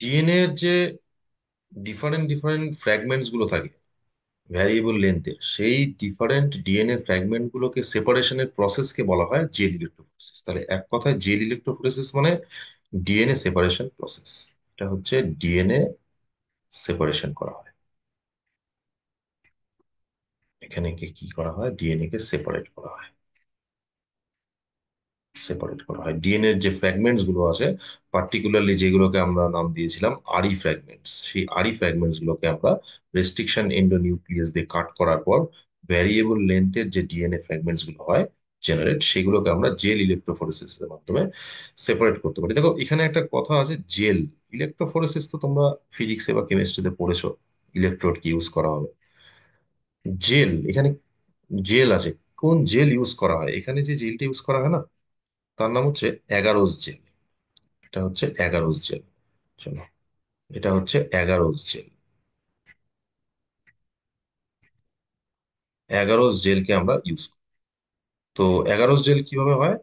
DNA এর যে different different fragments গুলো থাকে ভ্যারিয়েবল লেন্থের, সেই ডিফারেন্ট ডিএনএ ফ্র্যাগমেন্ট গুলোকে সেপারেশনের প্রসেসকে বলা হয় জেল ইলেক্ট্রোফোরেসিস। তাহলে এক কথায় জেল ইলেক্ট্রোফোরেসিস মানে ডিএনএ সেপারেশন প্রসেস। এটা হচ্ছে ডিএনএ সেপারেশন করা হয়। এখানে কি কি করা হয়? ডিএনএ কে সেপারেট করা হয়। সেপারেট করা হয় ডিএনএ এর যে ফ্র্যাগমেন্টস গুলো আছে, পার্টিকুলারলি যেগুলোকে আমরা নাম দিয়েছিলাম আরি ফ্র্যাগমেন্টস, সেই আরি ফ্র্যাগমেন্টস গুলোকে আমরা রেস্ট্রিকশন এন্ডোনিউক্লিয়াস দিয়ে কাট করার পর ভ্যারিয়েবল লেন্থের যে ডিএনএ ফ্র্যাগমেন্টস গুলো হয় জেনারেট, সেগুলোকে আমরা জেল ইলেকট্রোফোরেসিস এর মাধ্যমে সেপারেট করতে পারি। দেখো এখানে একটা কথা আছে, জেল ইলেকট্রোফোরেসিস তো তোমরা ফিজিক্সে বা কেমিস্ট্রিতে পড়েছো, ইলেকট্রোড কি ইউজ করা হবে। জেল এখানে জেল আছে, কোন জেল ইউজ করা হয়? এখানে যে জেলটা ইউজ করা হয় না, তার নাম হচ্ছে এগারোস জেল। এটা হচ্ছে এগারোস জেল। চলো, এটা হচ্ছে এগারোস জেল। এগারোস জেলকে আমরা ইউজ করি। তো এগারোস জেল কিভাবে হয়?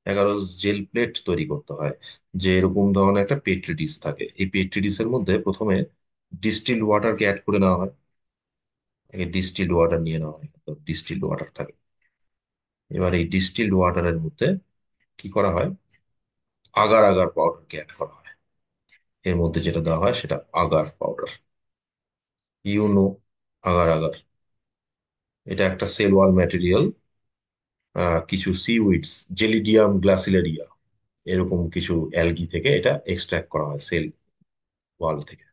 এগারোস জেল প্লেট তৈরি করতে হয়। যে এরকম ধরনের একটা পেট্রি ডিশ থাকে, এই পেট্রি ডিশের মধ্যে প্রথমে ডিস্টিল্ড ওয়াটারকে অ্যাড করে নেওয়া হয়। আগে ডিস্টিল্ড ওয়াটার নিয়ে নেওয়া হয়, ডিস্টিল্ড ওয়াটার থাকে। এবার এই ডিস্টিল্ড ওয়াটারের মধ্যে কি করা হয়? আগার আগার পাউডারকে অ্যাড করা হয়। এর মধ্যে যেটা দেওয়া হয় সেটা agar powder. You know, agar agar. এটা একটা সেল ওয়াল ম্যাটেরিয়াল। কিছু সিউইডস, জেলিডিয়াম গ্লাসিলেরিয়া, এরকম কিছু অ্যালগি থেকে এটা এক্সট্রাক্ট করা হয় সেল ওয়াল থেকে।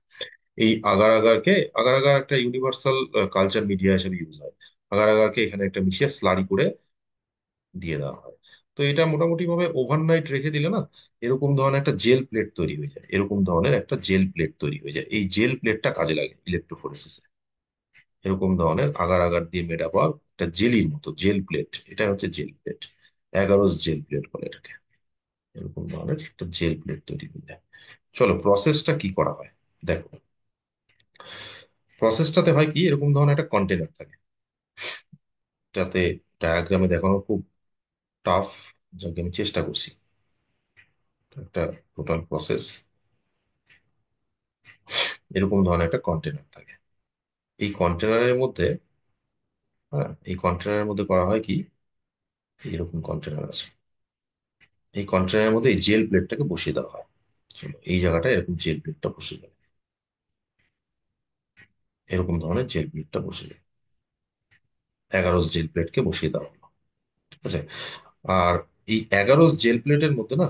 এই আগার আগারকে, আগার আগার একটা ইউনিভার্সাল কালচার মিডিয়া হিসেবে ইউজ হয়। আগার আগারকে এখানে একটা মিশিয়ে স্লারি করে দিয়ে দেওয়া হয়। তো এটা মোটামুটি ভাবে ওভারনাইট রেখে দিলে না, এরকম ধরনের একটা জেল প্লেট তৈরি হয়ে যায়। এরকম ধরনের একটা জেল প্লেট তৈরি হয়ে যায়। এই জেল প্লেটটা কাজে লাগে ইলেকট্রোফোরেসিসে। এরকম ধরনের আগার আগার দিয়ে মেড আপ একটা জেলির মতো জেল প্লেট, এটা হচ্ছে জেল প্লেট। এগারোস জেল প্লেট বলে এটাকে। এরকম ধরনের একটা জেল প্লেট তৈরি করে দেয়। চলো প্রসেসটা কি করা হয় দেখো। প্রসেসটাতে হয় কি, এরকম ধরনের একটা কন্টেনার থাকে, যাতে ডায়াগ্রামে দেখানো খুব টাফ, যাকে আমি চেষ্টা করছি। একটা টোটাল প্রসেস এরকম ধরনের একটা কন্টেনার থাকে। এই কন্টেনারের মধ্যে, হ্যাঁ এই কন্টেনারের মধ্যে করা হয় কি, এরকম কন্টেনার আছে। এই কন্টেনারের মধ্যে এই জেল প্লেটটাকে বসিয়ে দেওয়া হয়। চলো এই জায়গাটায় এরকম জেল প্লেটটা বসিয়ে দেবে। এরকম ধরনের জেল প্লেটটা বসিয়ে দেবে। এগারোস জেল প্লেটকে বসিয়ে দেওয়া হলো। ঠিক আছে। আর এই এগারোস জেল প্লেটের মধ্যে না,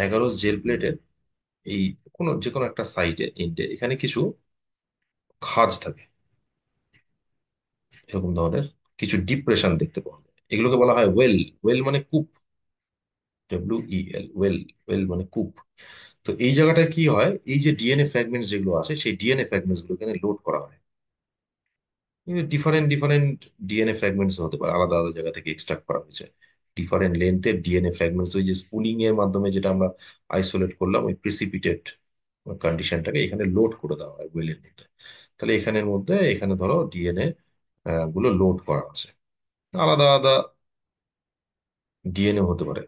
এগারোস জেল প্লেটের এই কোনো যে কোনো একটা সাইডে এন্ডে এখানে কিছু খাঁজ থাকে। এরকম ধরনের কিছু ডিপ্রেশন দেখতে পাওয়া যায়, এগুলোকে বলা হয় ওয়েল। ওয়েল মানে কূপ। WEL, well. ওয়েল মানে কূপ। তো এই জায়গাটায় কি হয়, এই যে ডিএনএ ফ্র্যাগমেন্টস যেগুলো আছে, সেই ডিএনএ ফ্র্যাগমেন্টস গুলো এখানে লোড করা হয়। ডিফারেন্ট ডিফারেন্ট ডিএনএ ফ্র্যাগমেন্টস হতে পারে, আলাদা আলাদা জায়গা থেকে এক্সট্রাক্ট করা হয়েছে। ডিফারেন্ট লেন্থের ডিএনএ ফ্র্যাগমেন্টস, ওই যে স্পুলিং এর মাধ্যমে যেটা আমরা আইসোলেট করলাম, ওই প্রিসিপিটেট কন্ডিশনটাকে এখানে লোড করে দেওয়া হয় ওয়েলের মধ্যে। তাহলে এখানের মধ্যে, এখানে ধরো ডিএনএ গুলো লোড করা আছে। আলাদা আলাদা ডিএনএ হতে পারে।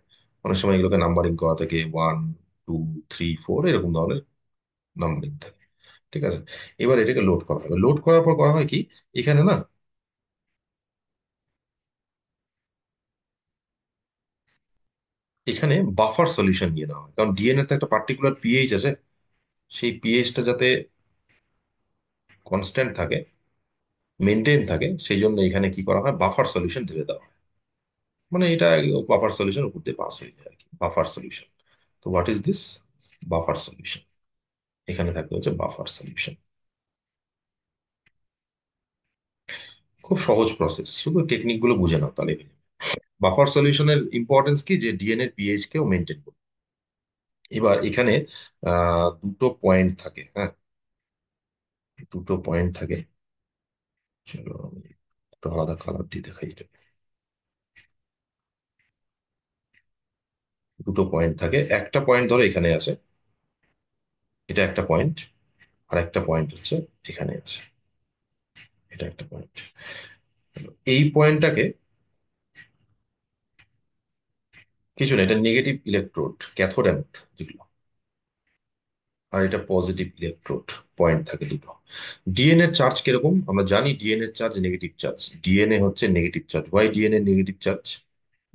অনেক সময় এগুলোকে নাম্বারিং করা থাকে, 1, 2, 3, 4 এরকম ধরনের নাম্বারিং থাকে। ঠিক আছে। এবার এটাকে লোড করা হবে, লোড করার পর করা হয় কি, এখানে না, এখানে বাফার সলিউশন নিয়ে নেওয়া হয়। কারণ ডিএনএ তো একটা পার্টিকুলার পিএইচ আছে, সেই পিএইচটা যাতে কনস্ট্যান্ট থাকে, মেনটেন থাকে, সেই জন্য এখানে কি করা হয়, বাফার সলিউশন ঢেলে দেওয়া হয়। মানে এটা বাফার সলিউশন উপর দিয়ে পাস হয়ে যায় আর কি, বাফার সলিউশন। তো what is this? Buffer solution. এখানে থাকে হচ্ছে বাফার সলিউশন। খুব সহজ প্রসেস, শুধু টেকনিক গুলো বুঝে নাও তাহলে। বাফার সলিউশনের ইম্পর্টেন্স কি, যে ডিএনএর পিএইচ কেও মেনটেন করবে। এবার এখানে দুটো পয়েন্ট থাকে, হ্যাঁ, দুটো পয়েন্ট থাকে। চলো আমি একটু আলাদা কালার দিয়ে দেখাই এটা। দুটো পয়েন্ট থাকে, একটা পয়েন্ট ধরো এখানে আছে, এটা একটা পয়েন্ট। আর একটা পয়েন্ট হচ্ছে এখানে আছে, এটা একটা পয়েন্ট। এই পয়েন্টটাকে, কিছু না, এটা নেগেটিভ ইলেকট্রোড, ক্যাথোড অ্যানোড যেগুলো, আর এটা পজিটিভ ইলেকট্রোড, পয়েন্ট থাকে দুটো। ডিএনএ চার্জ কিরকম আমরা জানি, DNA charge negative charge, DNA হচ্ছে negative charge. Why DNA negative charge?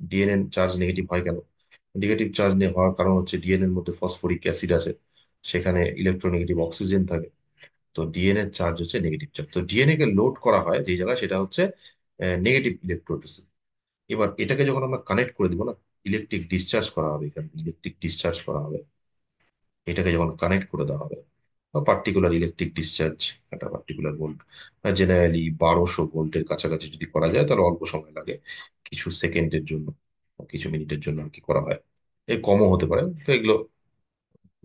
DNA charge negative হয় কেন? নেগেটিভ চার্জ হওয়ার কারণ হচ্ছে ডিএনএ এর মধ্যে ফসফরিক অ্যাসিড আছে, সেখানে ইলেকট্রোনেগেটিভ অক্সিজেন থাকে। তো ডিএনএ চার্জ হচ্ছে নেগেটিভ চার্জ। তো ডিএনএ কে লোড করা হয় যে জায়গায়, সেটা হচ্ছে নেগেটিভ ইলেকট্রোড। এবার এটাকে যখন আমরা কানেক্ট করে দিব না, ইলেকট্রিক ডিসচার্জ করা হবে, এখানে ইলেকট্রিক ডিসচার্জ করা হবে। এটাকে যখন কানেক্ট করে দেওয়া হবে, পার্টিকুলার ইলেকট্রিক ডিসচার্জ, একটা পার্টিকুলার ভোল্ট, জেনারেলি 1200 ভোল্টের কাছাকাছি যদি করা যায় তাহলে অল্প সময় লাগে, কিছু সেকেন্ডের জন্য, কিছু মিনিটের জন্য আর কি করা হয়। এর কমও হতে পারে, তো এগুলো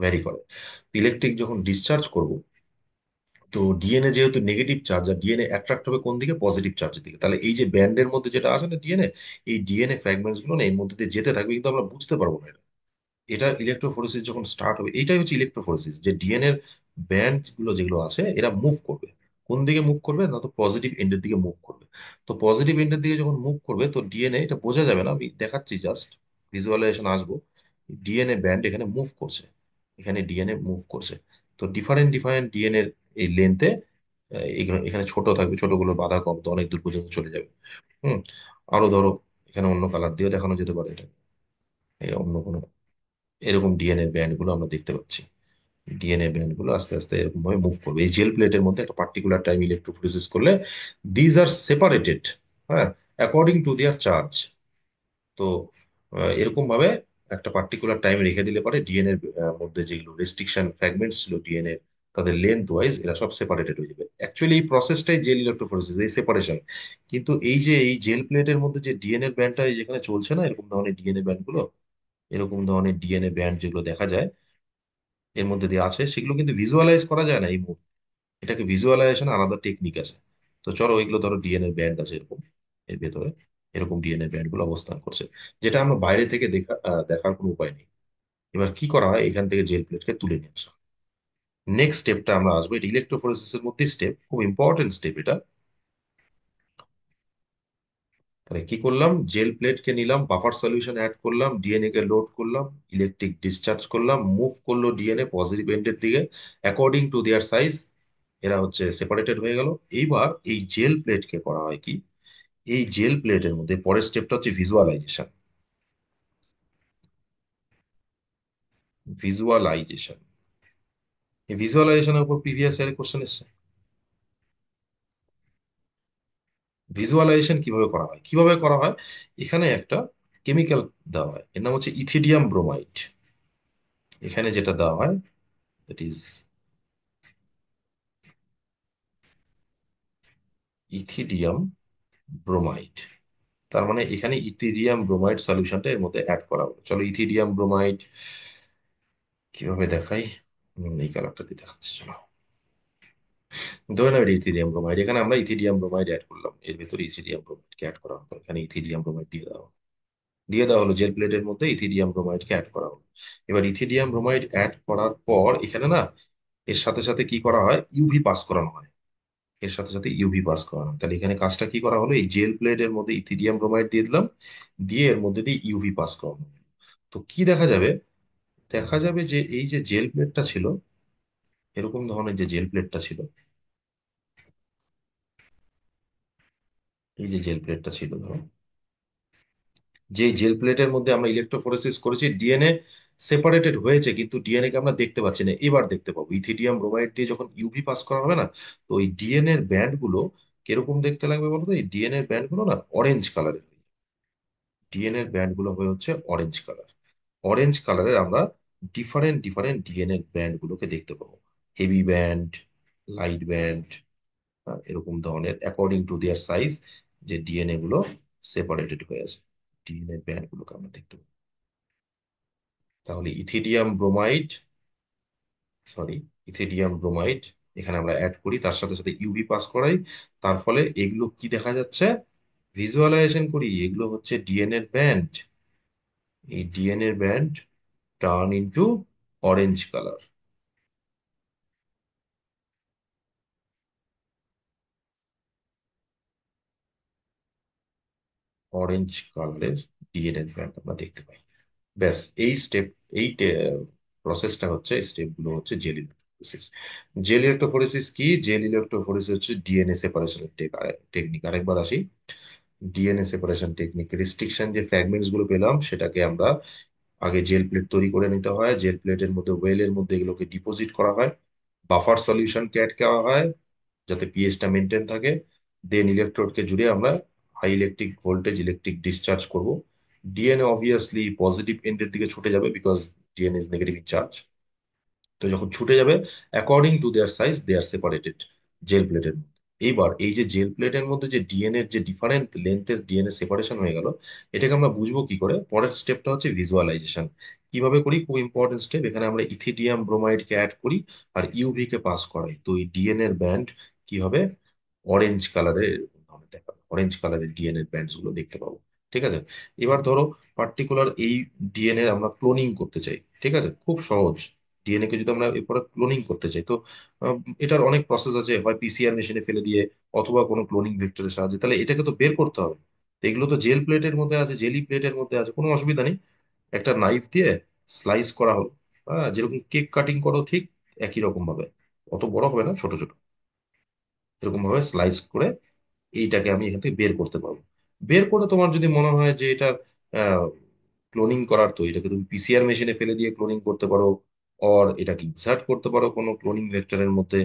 ভ্যারি করে। ইলেকট্রিক যখন ডিসচার্জ করব, তো ডিএনএ যেহেতু নেগেটিভ চার্জ, আর ডিএনএ অ্যাট্রাক্ট হবে কোন দিকে? পজিটিভ চার্জের দিকে। তাহলে এই যে ব্যান্ডের মধ্যে যেটা আছে না ডিএনএ, এই ডিএনএ ফ্র্যাগমেন্টস গুলো না এর মধ্যে দিয়ে যেতে থাকবে, কিন্তু আমরা বুঝতে পারবো না এটা। এটা ইলেকট্রোফোরেসিস যখন স্টার্ট হবে, এইটাই হচ্ছে ইলেকট্রোফোরেসিস, যে ডিএনএ এর ব্যান্ড গুলো যেগুলো আছে এরা মুভ করবে। কোন দিকে মুভ করবে? না তো পজিটিভ এন্ডের দিকে মুভ করবে। তো পজিটিভ এন্ডের দিকে যখন মুভ করবে, তো ডিএনএ, এটা বোঝা যাবে না, আমি দেখাচ্ছি জাস্ট, ভিজুয়ালাইজেশন আসবো। ডিএনএ ব্যান্ড এখানে মুভ করছে, এখানে ডিএনএ মুভ করছে। তো ডিফারেন্ট ডিফারেন্ট ডিএনএ এর এই লেন্থে, এখানে এখানে ছোট থাকবে, ছোটগুলোর বাধা কম, তো অনেক দূর পর্যন্ত চলে যাবে। হুম। আরো ধরো, এখানে অন্য কালার দিয়ে দেখানো যেতে পারে এটা, এই অন্য কোনো এরকম ডিএনএ ব্যান্ড গুলো আমরা দেখতে পাচ্ছি। ডিএনএ ব্যান্ড গুলো আস্তে আস্তে এরকম ভাবে মুভ করবে এই জেল প্লেটের মধ্যে একটা পার্টিকুলার টাইম ইলেকট্রোফোরেসিস করলে। দিজ আর সেপারেটেড, হ্যাঁ, অ্যাকর্ডিং টু দেয়ার চার্জ। তো এরকম ভাবে একটা পার্টিকুলার টাইম রেখে দিলে পারে ডিএনএ এর মধ্যে যেগুলো রেস্ট্রিকশন ফ্র্যাগমেন্টস ছিল ডিএনএ, তাদের লেন্থ ওয়াইজ এরা সব সেপারেটেড হয়ে যাবে। অ্যাকচুয়ালি এই প্রসেসটাই জেল ইলেকট্রোফোরেসিস, এই সেপারেশন। কিন্তু এই যে এই জেল প্লেটের মধ্যে যে ডিএনএ ব্যান্ডটা যেখানে চলছে না, এরকম ধরনের ডিএনএ ব্যান্ড গুলো, এরকম ধরনের ডিএনএ ব্যান্ড যেগুলো দেখা যায় এর মধ্যে দিয়ে আছে, সেগুলো কিন্তু ভিজুয়ালাইজ করা যায় না এই মুহূর্তে। এটাকে ভিজুয়ালাইজেশন আলাদা টেকনিক আছে। তো চলো ওইগুলো, ধরো ডিএনএ ব্যান্ড আছে এরকম, এর ভেতরে এরকম ডিএনএ ব্যান্ড গুলো অবস্থান করছে, যেটা আমরা বাইরে থেকে দেখার কোনো উপায় নেই। এবার কি করা হয়, এখান থেকে জেল প্লেটকে তুলে নিয়ে আসা। নেক্সট স্টেপটা আমরা আসবো, এটা ইলেকট্রোফোরেসিসের মধ্যে স্টেপ, খুব ইম্পর্টেন্ট স্টেপ এটা। তাহলে কি করলাম, জেল প্লেটকে নিলাম, বাফার সলিউশন অ্যাড করলাম, ডিএনএ কে লোড করলাম, ইলেকট্রিক ডিসচার্জ করলাম, মুভ করলো ডিএনএ পজিটিভ এন্ডের দিকে, অ্যাকর্ডিং টু দেয়ার সাইজ এরা হচ্ছে সেপারেটেড হয়ে গেল। এইবার এই জেল প্লেটকে করা হয় কি, এই জেল প্লেটের মধ্যে পরের স্টেপটা হচ্ছে ভিজুয়ালাইজেশন। ভিজুয়ালাইজেশন, এই ভিজুয়ালাইজেশনের উপর প্রিভিয়াস ইয়ারে কোশ্চেন এসেছে। ভিজুয়ালাইজেশন কিভাবে করা হয়, কিভাবে করা হয়? এখানে একটা কেমিক্যাল দেওয়া হয়, এর নাম হচ্ছে ইথিডিয়াম ব্রোমাইড। এখানে যেটা দেওয়া হয়, দ্যাট ইজ ইথিডিয়াম ব্রোমাইড। তার মানে এখানে ইথিডিয়াম ব্রোমাইড সলিউশনটা এর মধ্যে অ্যাড করা হলো। চলো ইথিডিয়াম ব্রোমাইড কিভাবে দেখাই, এই কালারটা দিয়ে দেখাচ্ছি চলো। ধরে নাও এটা ইথিডিয়াম ব্রোমাইড, এখানে আমরা ইথিডিয়াম ব্রোমাইড অ্যাড করলাম, এর ভিতরে ইথিডিয়াম ব্রোমাইডকে অ্যাড করা হলো, এখানে ইথিডিয়াম ব্রোমাইড দিয়ে দেওয়া হলো জেল প্লেটের মধ্যে ইথিডিয়াম ব্রোমাইডকে অ্যাড করা হলো। এবার ইথিডিয়াম ব্রোমাইড অ্যাড করার পর এখানে না, এর সাথে সাথে কি করা হয়, ইউভি পাস করানো হয়। এর সাথে সাথে ইউভি পাস করানো হয়। তাহলে এখানে কাজটা কি করা হলো, এই জেল প্লেটের মধ্যে ইথিডিয়াম ব্রোমাইড দিয়ে দিলাম, দিয়ে এর মধ্যে দিয়ে ইউভি পাস করানো হলো। তো কি দেখা যাবে, দেখা যাবে যে এই যে জেল প্লেটটা ছিল, এরকম ধরনের যে জেল প্লেটটা ছিল, এই যে জেল প্লেটটা ছিল ধরো, যে জেল প্লেটের মধ্যে আমরা ইলেকট্রোফোরেসিস করেছি, ডিএনএ সেপারেটেড হয়েছে, কিন্তু ডিএনএ কে আমরা দেখতে পাচ্ছি না। এবার দেখতে পাবো ইথিডিয়াম ব্রোমাইড দিয়ে যখন ইউভি পাস করা হবে না, তো ওই ডিএনএ এর ব্যান্ড গুলো কিরকম দেখতে লাগবে বলতো, এই ডিএনএ এর ব্যান্ড গুলো না অরেঞ্জ কালারের, ডিএনএ এর ব্যান্ড গুলো হয়ে হচ্ছে অরেঞ্জ কালার। অরেঞ্জ কালারের আমরা ডিফারেন্ট ডিফারেন্ট ডিএনএ ব্যান্ড গুলোকে দেখতে পাবো, হেভি ব্যান্ড, লাইট ব্যান্ড, এরকম ধরনের অ্যাকর্ডিং টু দেয়ার সাইজ, যে ডিএনএ গুলো সেপারেটেড হয়ে আছে, ডিএনএ ব্যান্ড গুলোকে আমরা দেখতে পাবো। তাহলে ইথিডিয়াম ব্রোমাইড, সরি, ইথিডিয়াম ব্রোমাইড এখানে আমরা অ্যাড করি, তার সাথে সাথে ইউভি পাস করাই। তার ফলে এগুলো কি দেখা যাচ্ছে, ভিজুয়ালাইজেশন করি, এগুলো হচ্ছে ডিএনএ ব্যান্ড। এই DNA band turn into orange colour, orange কালারের ডিএনএ ব্যান্ড আমরা দেখতে পাই। ব্যাস এই স্টেপ, এই প্রসেসটা হচ্ছে, স্টেপগুলো হচ্ছে জেল ইলেক্ট্রোফোরেসিস। জেল ইলেক্ট্রোফোরেসিস কি? জেল ইলেক্ট্রোফোরেসিস হচ্ছে ডিএনএ সেপারেশনের টেকনিক। আরেকবার আসি, ডিএনএ সেপারেশন টেকনিক। রেস্ট্রিকশন যে ফ্র্যাগমেন্টস গুলো পেলাম সেটাকে আমরা আগে জেল প্লেট তৈরি করে নিতে হয়। জেল প্লেটের মধ্যে, ওয়েলের মধ্যে এগুলোকে ডিপোজিট করা হয়। বাফার সলিউশনকে আটকে দেওয়া হয় যাতে পিএইচটা মেনটেন থাকে। দেন ইলেকট্রোডকে জুড়ে আমরা high electric voltage electric discharge করব। ডিএনএ অবভিয়াসলি পজিটিভ এন্ডের দিকে ছুটে যাবে, because DNA is negative charge. তো যখন ছুটে যাবে, according to their size they are separated gel প্লেটের মধ্যে। এইবার এই যে জেল প্লেটের মধ্যে যে ডিএনএ যে ডিফারেন্ট লেন্থের ডিএনএ সেপারেশন হয়ে গেল, এটাকে আমরা বুঝবো কি করে? পরের স্টেপটা হচ্ছে ভিজুয়ালাইজেশন। কিভাবে করি? খুব ইম্পর্টেন্ট স্টেপ। এখানে আমরা ইথিডিয়াম ব্রোমাইডকে অ্যাড করি আর ইউভি কে পাস করাই, তো এই ডিএনএ এর ব্যান্ড কি হবে? অরেঞ্জ কালারের দেখাবে, অরেঞ্জ কালারের ডিএনএ ব্যান্ডস গুলো দেখতে পাবো। ঠিক আছে? এবার ধরো পার্টিকুলার এই ডিএনএ আমরা ক্লোনিং করতে চাই। ঠিক আছে? খুব সহজ। ডিএনএ কে যদি আমরা এরপরে ক্লোনিং করতে চাই, তো এটার অনেক প্রসেস আছে, হয় পিসিআর মেশিনে ফেলে দিয়ে অথবা কোনো ক্লোনিং ভেক্টরের সাহায্যে। তাহলে এটাকে তো বের করতে হবে। তো এগুলো তো জেল প্লেটের মধ্যে আছে, জেলি প্লেটের মধ্যে আছে, কোনো অসুবিধা নেই। একটা নাইফ দিয়ে স্লাইস করা হলো। হ্যাঁ, যেরকম কেক কাটিং করো ঠিক একই রকম ভাবে, অত বড় হবে না, ছোট ছোট এরকম ভাবে স্লাইস করে এইটাকে আমি এখান থেকে বের করতে পারবো। বের করে তোমার যদি মনে হয় যে এটা ক্লোনিং করার, তো এটাকে তুমি পিসিআর মেশিনে ফেলে দিয়ে ক্লোনিং করতে পারো, অর এটাকে ইনসার্ট করতে পারো কোনো ক্লোনিং ভেক্টরের মধ্যে।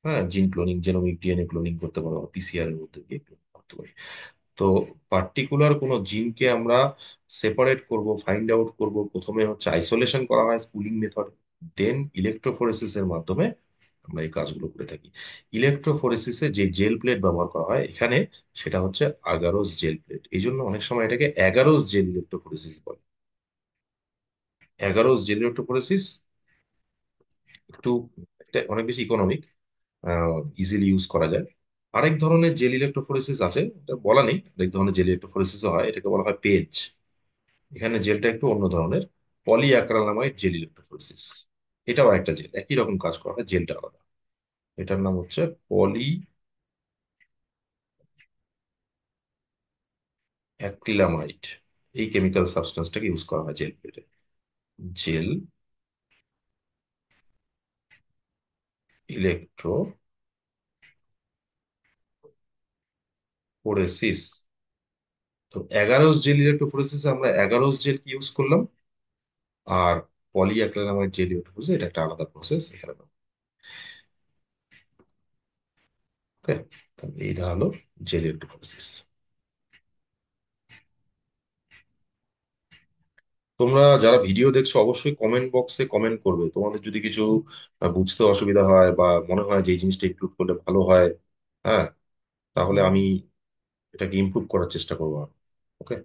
হ্যাঁ, জিন ক্লোনিং, জেনোমিক ডিএনএ ক্লোনিং করতে পারো, পিসিআর এর মধ্যে গিয়ে clone করতে পারি। তো পার্টিকুলার কোনো জিনকে আমরা সেপারেট করব, ফাইন্ড আউট করব, প্রথমে হচ্ছে আইসোলেশন করা হয় স্পুলিং মেথড। দেন ইলেকট্রোফোরেসিস এর মাধ্যমে আমরা এই কাজগুলো করে থাকি। ইলেকট্রোফোরেসিসে যে জেল প্লেট ব্যবহার করা হয় এখানে, সেটা হচ্ছে আগারোস জেল প্লেট। এই জন্য অনেক সময় এটাকে অ্যাগারোস জেল ইলেকট্রোফোরেসিস বলে। অ্যাগারোস জেল ইলেকট্রোফোরেসিস একটু, এটা অনেক বেশি ইকোনমিক, ইজিলি ইউজ করা যায়। আরেক ধরনের জেল ইলেকট্রোফোরেসিস আছে, এটা বলা নেই, আরেক ধরনের জেল ইলেকট্রোফোরেসিসও হয়, এটাকে বলা হয় পেজ। এখানে জেলটা একটু অন্য ধরনের, পলি অ্যাক্রালামাইড জেল ইলেকট্রোফোরেসিস। এটাও একটা জেল, একই রকম কাজ করা হয়, জেলটা আলাদা। এটার নাম হচ্ছে পলি অ্যাক্রিলামাইড। এই কেমিক্যাল সাবস্টেন্সটাকে ইউজ করা হয় জেল প্লেটে। Jail electrophoresis. তো এগারোস জেল ইলেকট্রোফোরেসিস আমরা এগারোস জেল কি ইউজ করলাম, আর পলি অ্যাক্রিলামাইড জেল ইলেকট্রোফোরেসিস এটা একটা আলাদা প্রসেস এখানে। ওকে, তাহলে এই হলো জেল ইলেকট্রোফোরেসিস। তোমরা যারা ভিডিও দেখছো অবশ্যই কমেন্ট বক্সে কমেন্ট করবে, তোমাদের যদি কিছু বুঝতে অসুবিধা হয় বা মনে হয় যে এই জিনিসটা ইনক্লুড করলে ভালো হয়। হ্যাঁ, তাহলে আমি এটাকে ইমপ্রুভ করার চেষ্টা করবো। ওকে।